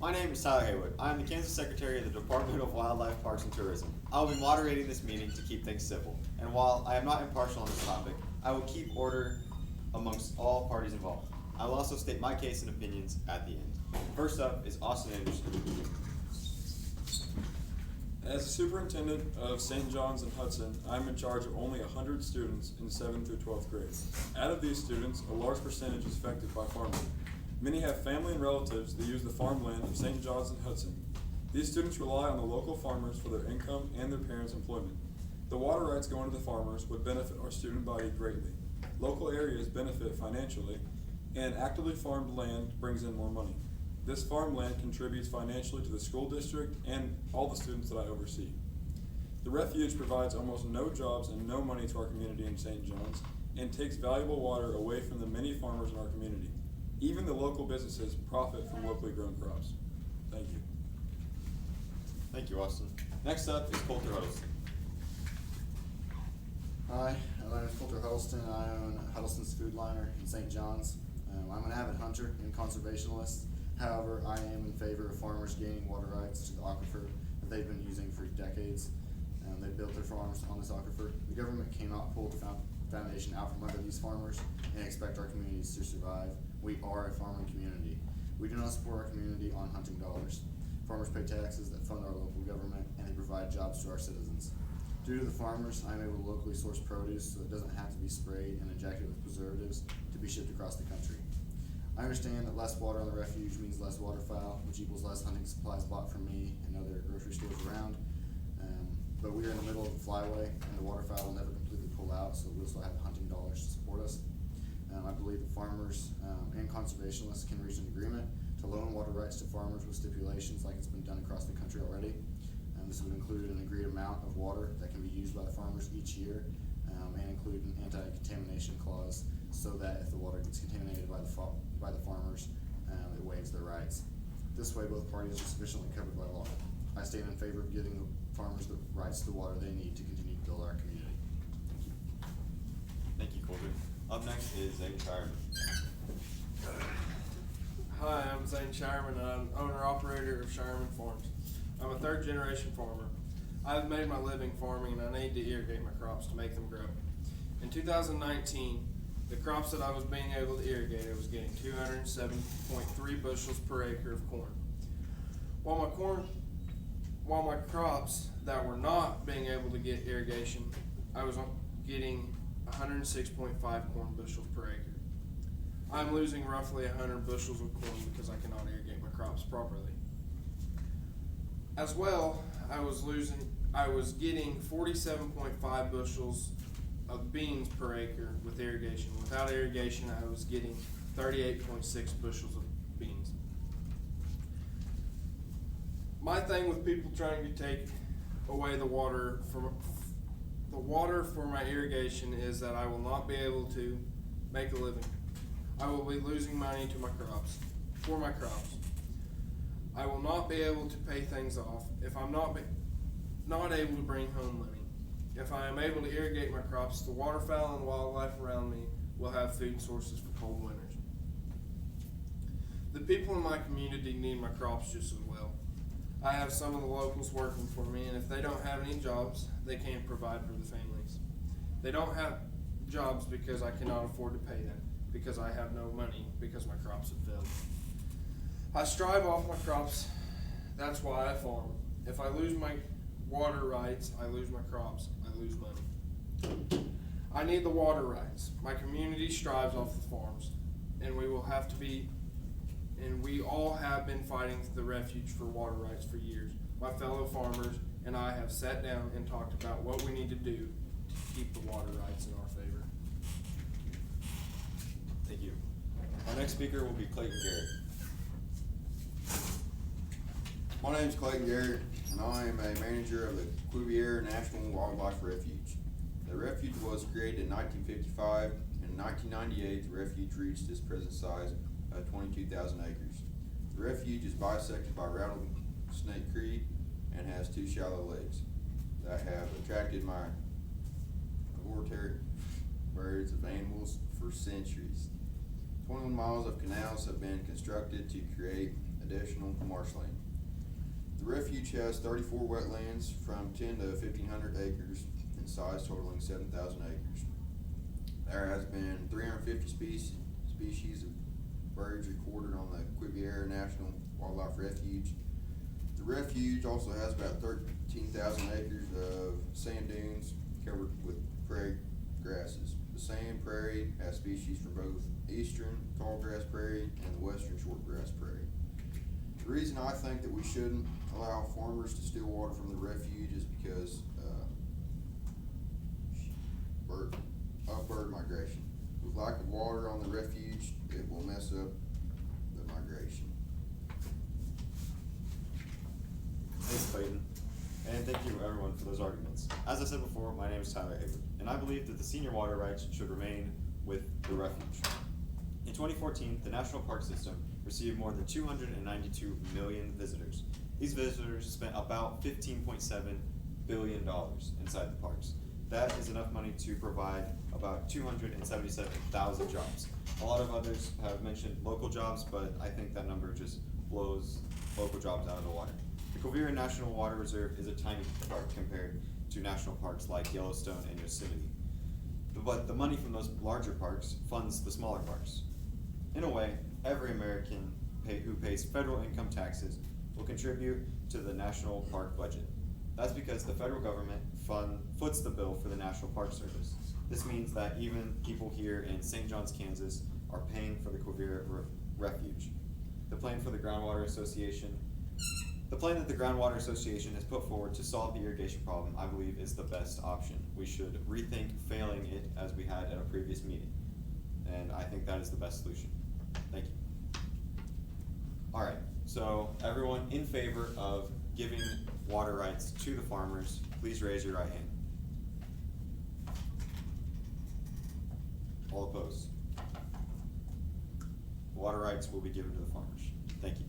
My name is Tyler Haywood. I am the Kansas Secretary of the Department of Wildlife, Parks, and Tourism. I will be moderating this meeting to keep things civil, and while I am not impartial on this topic, I will keep order amongst all parties involved. I will also state my case and opinions at the end. First up is Austin Anderson. As the superintendent of St. John's and Hudson, I am in charge of only 100 students in 7th through 12th grade. Out of these students, a large percentage is affected by farming. Many have family and relatives that use the farmland of St. John's and Hudson. These students rely on the local farmers for their income and their parents' employment. The water rights going to the farmers would benefit our student body greatly. Local areas benefit financially, and actively farmed land brings in more money. This farmland contributes financially to the school district and all the students that I oversee. The refuge provides almost no jobs and no money to our community in St. John's and takes valuable water away from the many farmers in our community. Even the local businesses profit from locally grown crops. Thank you. Thank you, Austin. Next up is Coulter Huddleston. Hi, my name is Coulter Huddleston. I own Huddleston's Food Liner in St. John's. I'm an avid hunter and conservationist. However, I am in favor of farmers gaining water rights to the aquifer that they've been using for decades. They built their farms on this aquifer. The government cannot pull the foundation out from under these farmers and expect our communities to survive. We are a farming community. We do not support our community on hunting dollars. Farmers pay taxes that fund our local government, and they provide jobs to our citizens. Due to the farmers, I'm able to locally source produce so it doesn't have to be sprayed and injected with preservatives to be shipped across the country. I understand that less water on the refuge means less waterfowl, which equals less hunting supplies bought from me and other grocery stores around. But we are in the middle of the flyway, and the waterfowl will never completely pull out, so we'll still have hunting dollars to support us. I believe that farmers and conservationists can reach an agreement to loan water rights to farmers with stipulations like it's been done across the country already. This would include an agreed amount of water that can be used by the farmers each year, and include an anti-contamination clause so that if the water gets contaminated by the farmers, it waives their rights. This way, both parties are sufficiently covered by law. I stand in favor of giving the farmers the rights to the water they need to continue to build our community. Thank you. Thank you, Coulter. Up next is Zane Shireman. Hi, I'm Zane Shireman, and I'm owner-operator of Shireman Farms. I'm a third-generation farmer. I've made my living farming, and I need to irrigate my crops to make them grow. In 2019, the crops that I was being able to irrigate, I was getting 207.3 bushels per acre of corn. While my crops that were not being able to get irrigation, I was getting 106.5 corn bushels per acre. I'm losing roughly 100 bushels of corn because I cannot irrigate my crops properly. As well, I was getting 47.5 bushels of beans per acre with irrigation. Without irrigation, I was getting 38.6 bushels of beans. My thing with people trying to take away the water for my irrigation is that I will not be able to make a living. I will be losing money to my crops, for my crops. I will not be able to pay things off if I'm not able to bring home money. If I am able to irrigate my crops, the waterfowl and wildlife around me will have food sources for cold winters. The people in my community need my crops just as well. I have some of the locals working for me, and if they don't have any jobs, they can't provide for the families. They don't have jobs because I cannot afford to pay them, because I have no money, because my crops have failed. I strive off my crops, that's why I farm. If I lose my water rights, I lose my crops, I lose money. I need the water rights. My community strives off the farms, and we all have been fighting the refuge for water rights for years. My fellow farmers and I have sat down and talked about what we need to do to keep the water rights in our favor. Thank you. Our next speaker will be Clayton Garrett. My name is Clayton Garrett, and I am a manager of the Cuvier National Wildlife Refuge. The refuge was created in 1955, and in 1998 the refuge reached its present size of 22,000 acres. The refuge is bisected by Rattlesnake Creek and has two shallow lakes that have attracted migratory birds of animals for centuries. 21 miles of canals have been constructed to create additional marshland. The refuge has 34 wetlands from 10 to 1,500 acres in size, totaling 7,000 acres. There has been 350 species of birds recorded on the Cuvier National Wildlife Refuge. The refuge also has about 13,000 acres of sand dunes covered with prairie grasses. The sand prairie has species from both eastern tallgrass prairie and the western shortgrass prairie. The reason I think that we shouldn't allow farmers to steal water from the refuge is because bird migration. With lack of water on the refuge, it will mess up the migration. Thanks, Clayton. And thank you everyone for those arguments. As I said before, my name is Tyler Hayward, and I believe that the senior water rights should remain with the refuge. In 2014, the National Park System received more than 292 million visitors. These visitors spent about $15.7 billion inside the parks. That is enough money to provide about 277,000 jobs. A lot of others have mentioned local jobs, but I think that number just blows local jobs out of the water. The Cuvier National Water Reserve is a tiny park compared to national parks like Yellowstone and Yosemite. But the money from those larger parks funds the smaller parks. In a way, every American who pays federal income taxes will contribute to the national park budget. That's because the federal government foots the bill for the National Park Service. This means that even people here in St. John's, Kansas are paying for the Cuvier Refuge. The plan that the Groundwater Association has put forward to solve the irrigation problem, I believe, is the best option. We should rethink failing it as we had at a previous meeting. And I think that is the best solution. Thank you. Alright, so everyone in favor of giving water rights to the farmers, please raise your right hand. All opposed? Water rights will be given to the farmers. Thank you.